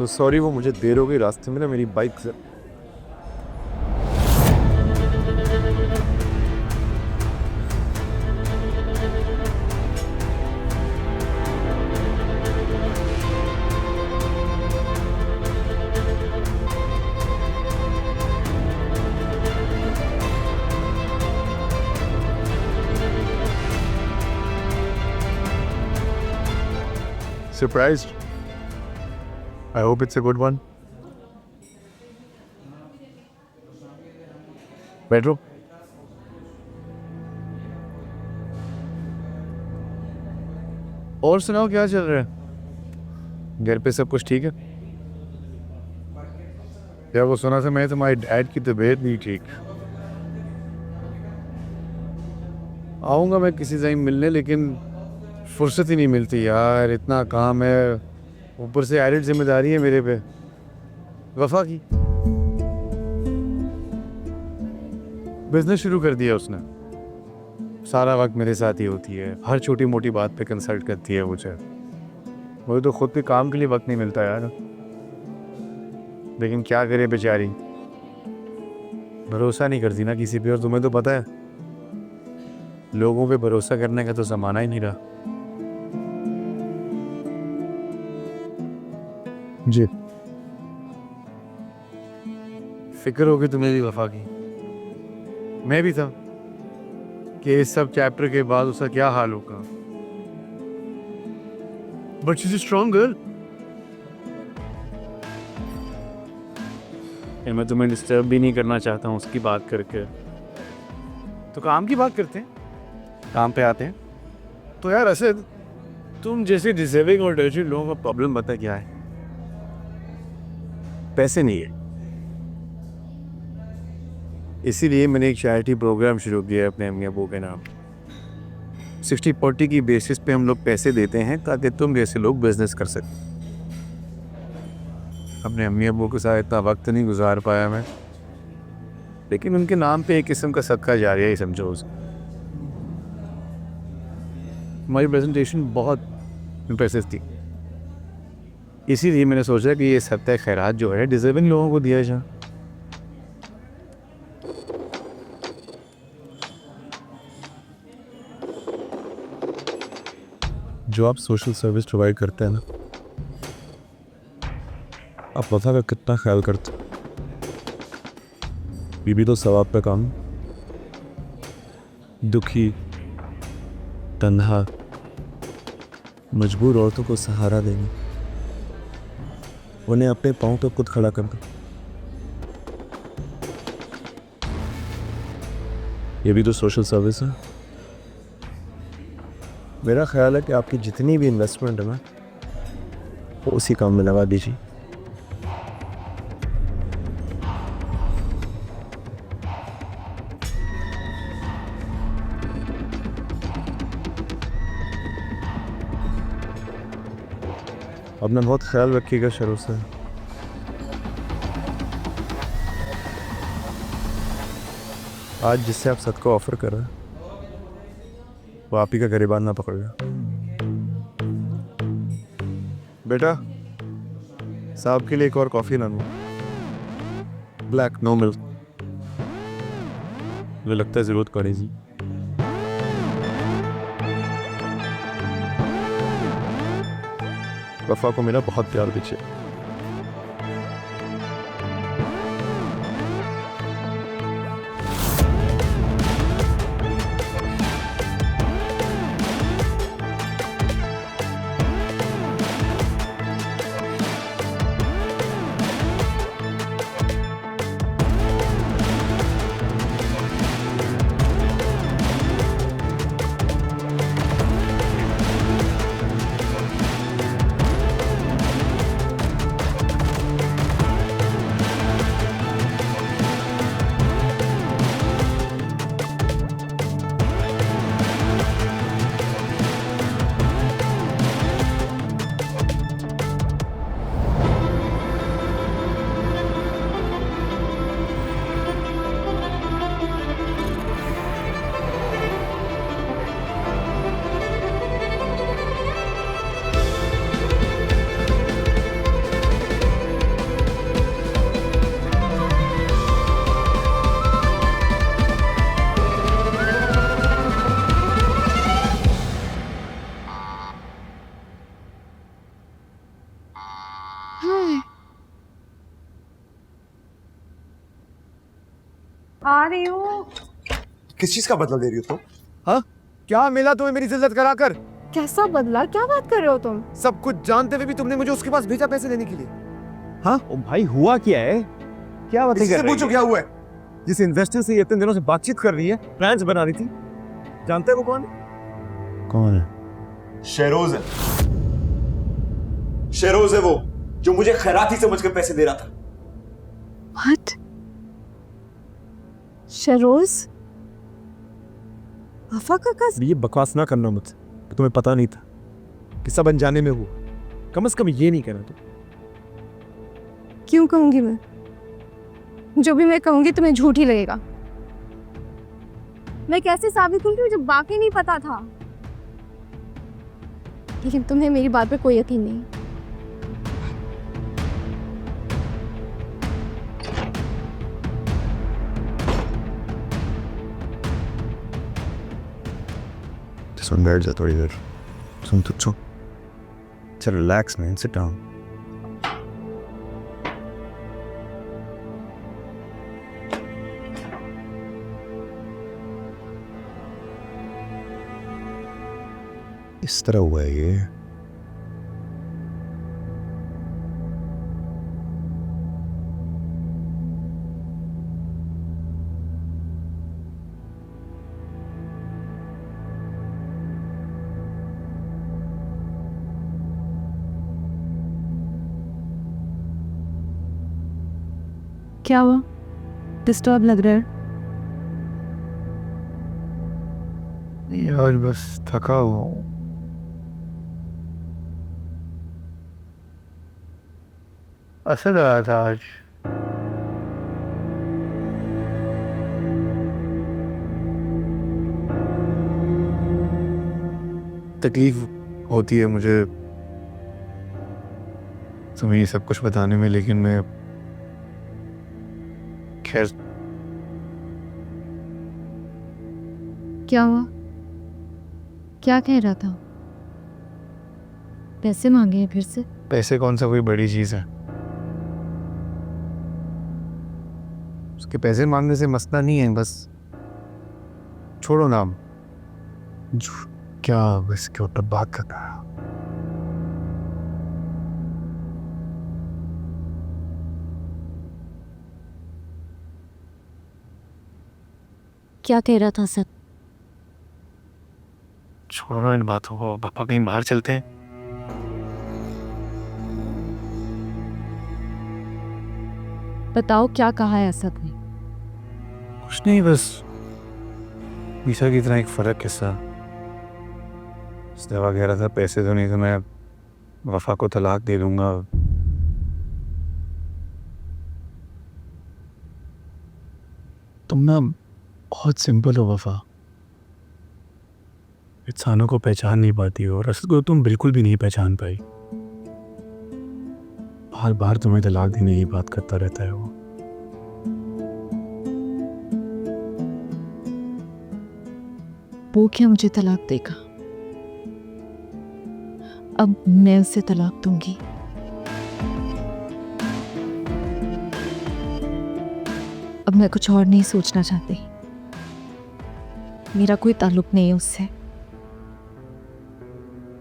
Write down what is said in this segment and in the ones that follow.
तो सॉरी, वो मुझे देर हो गई रास्ते में ना मेरी बाइक से। Surprised? I hope it's a good one. बैठो। और सुनाओ, क्या चल रहा है? घर पे सब कुछ ठीक है? क्या वो सुना था मैं तुम्हारे डैड की तबीयत नहीं ठीक। आऊँगा मैं किसी टाइम मिलने, लेकिन फुर्सत ही नहीं मिलती यार, इतना काम है, ऊपर से एडिड जिम्मेदारी है मेरे पे वफा की। बिजनेस शुरू कर दिया उसने, सारा वक्त मेरे साथ ही होती है, हर छोटी मोटी बात पे कंसल्ट करती है मुझे। मुझे तो खुद भी काम के लिए वक्त नहीं मिलता यार, लेकिन क्या करे बेचारी, भरोसा नहीं करती ना किसी पे। और तुम्हें तो पता है, लोगों पे भरोसा करने का तो ज़माना ही नहीं रहा। जी, फिक्र होगी तुम्हें भी वफा की। मैं भी था कि इस सब चैप्टर के बाद उसका क्या हाल होगा। But she is a strong girl. मैं तुम्हें डिस्टर्ब भी नहीं करना चाहता हूँ उसकी बात करके, तो काम की बात करते हैं, काम पे आते हैं। तो यार ऐसे तुम जैसे डिजर्विंग और डर्टी लोगों का प्रॉब्लम बता क्या है? पैसे नहीं है, इसीलिए मैंने एक चैरिटी प्रोग्राम शुरू किया है अपने अम्मी अबू के नाम। 60-40 की बेसिस पे हम लोग पैसे देते हैं ताकि तुम जैसे लोग बिजनेस कर सकें। अपने अम्मी अबू के साथ इतना वक्त नहीं गुजार पाया मैं, लेकिन उनके नाम पे एक किस्म का सदका जारिया ही समझो उसे। हमारी प्रेजेंटेशन बहुत इम्प्रेसिव थी, इसीलिए मैंने सोचा कि ये सदका खैरात जो है डिजर्विंग लोगों को दिया जाए। जो आप सोशल सर्विस प्रोवाइड करते हैं ना, आप वफा का कितना ख्याल करते हैं। बीबी तो सवाब पे काम, दुखी, तन्हा, मजबूर औरतों को सहारा देना, उन्हें अपने पाँव पे खुद खड़ा करना, ये भी तो सोशल सर्विस है। मेरा ख्याल है कि आपकी जितनी भी इन्वेस्टमेंट है ना, वो उसी काम में लगा दीजिए। अपना बहुत ख्याल रखिएगा शुरू से। आज जिससे आप सबको ऑफर कर रहे हैं, वो आप ही का गरीबान ना पकड़ गया। बेटा, साहब के लिए एक और कॉफ़ी ना लूँ, ब्लैक, नो मिल्क। मुझे लगता है ज़रूरत पड़ेगी। वफा को मेरा बहुत प्यार दीजिए। आ रही हूँ। किस चीज का बदला दे रही हो तुम? हाँ, क्या मिला तुम्हें मेरी जिल्लत कराकर? कैसा बदला? क्या बात कर रहे हो तुम? सब कुछ जानते हुए भी तुमने मुझे उसके पास भेजा पैसे लेने के लिए। हाँ, ओ भाई हुआ क्या है? क्या बातें कर रही पूछो क्या हुआ है? जिस इन्वेस्टर से ये इतने दिनों से बातचीत कर रही है, प्लान्स बना रही थी, जानते हो वो कौन है? कौन है? शेरोज है। शेरोज है वो जो मुझे खैराती समझकर पैसे दे रहा था। What? शरोज? वफा का कस? ये बकवास ना करना मुझसे, तुम्हें पता नहीं था कि सब अनजाने में हुआ। कम से कम ये नहीं कहना तुम। क्यों कहूंगी मैं? जो भी मैं कहूंगी तुम्हें झूठ ही लगेगा। मैं कैसे साबित करूं कि मुझे बाकी नहीं पता था? लेकिन तुम्हें मेरी बात पे कोई यकीन नहीं। सुन बैठ जा थोड़ी देर। सुन तो चुप। चल रिलैक्स मैन, सिट डाउन। इस तरह हुआ है ये। क्या हुआ? डिस्टर्ब लग रहा है। यार बस थका हुआ हूँ। असर आया था आज। तकलीफ होती है मुझे तुम्हें ये सब कुछ बताने में, लेकिन मैं खैर। क्या हुआ? क्या कह रहा था? पैसे मांगे हैं फिर से? पैसे कौन सा कोई बड़ी चीज है? उसके पैसे मांगने से मसला नहीं है, बस छोड़ो नाम। क्या बस के ऊपर बात कर रहा है? क्या कह रहा था सर? छोड़ो इन बातों को, पापा कहीं बाहर चलते हैं। बताओ क्या कहा है असद ने? कुछ नहीं, बस मीशा की तरह एक फर्क किस्सा। उसने वगैरह था पैसे तो नहीं तो मैं वफा को तलाक दे दूंगा। तुम ना बहुत सिंपल हो वफा, इंसानों को पहचान नहीं पाती हो, और असद को तुम बिल्कुल भी नहीं पहचान पाई। बार बार तुम्हें तलाक देने की बात करता रहता है वो। वो क्या मुझे तलाक देगा? अब मैं उसे तलाक दूंगी? अब मैं कुछ और नहीं सोचना चाहती। मेरा कोई ताल्लुक नहीं है उससे।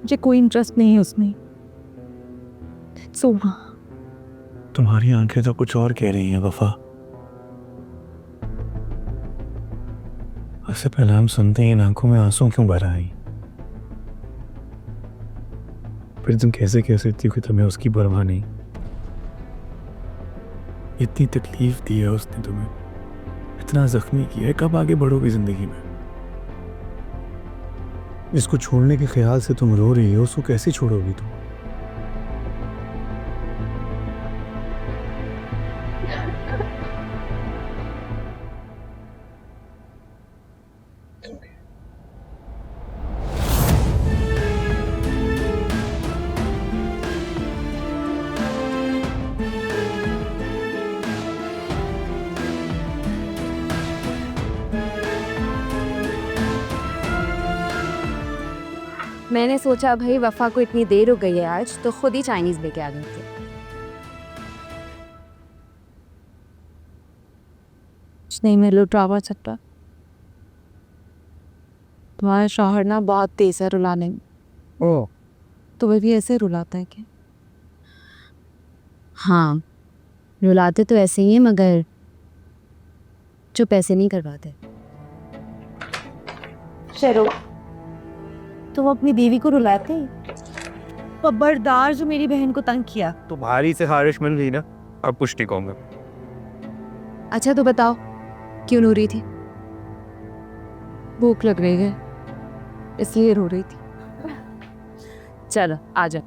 मुझे कोई इंटरेस्ट नहीं है उसमें। सोमा, तुम्हारी आंखें तो कुछ और कह रही हैं वफा। उससे पहले हम सुनते ही इन आंखों में आंसू क्यों भर आई? फिर तुम कैसे कह सकती हो कि तुम्हें उसकी परवाह नहीं? इतनी तकलीफ दी है उसने तुम्हें, इतना जख्मी किया है, कब आगे बढ़ोगी जिंदगी में? इसको छोड़ने के ख्याल से तुम रो रही हो, उसको कैसे छोड़ोगी तुम? मैंने सोचा भाई वफा को इतनी देर हो गई है आज, तो खुद ही चाइनीज लेके आ गई थी। कुछ नहीं मैं ड्रामा चट्टा। तुम्हारा शौहर ना बहुत तेज है रुलाने में। ओह, तुम्हें भी ऐसे रुलाता है क्या? हाँ, रुलाते तो ऐसे ही है मगर जो पैसे नहीं करवाते। शेरो, तुम अपनी बीवी को रुलाते? खबरदार जो मेरी बहन को तंग किया। तुम्हारी से खारिश मिल गई ना, अब कुछ नहीं कहूँगा। अच्छा तो बताओ क्यों रो रही थी? भूख लग रही है इसलिए रो रही थी। चलो आ जा।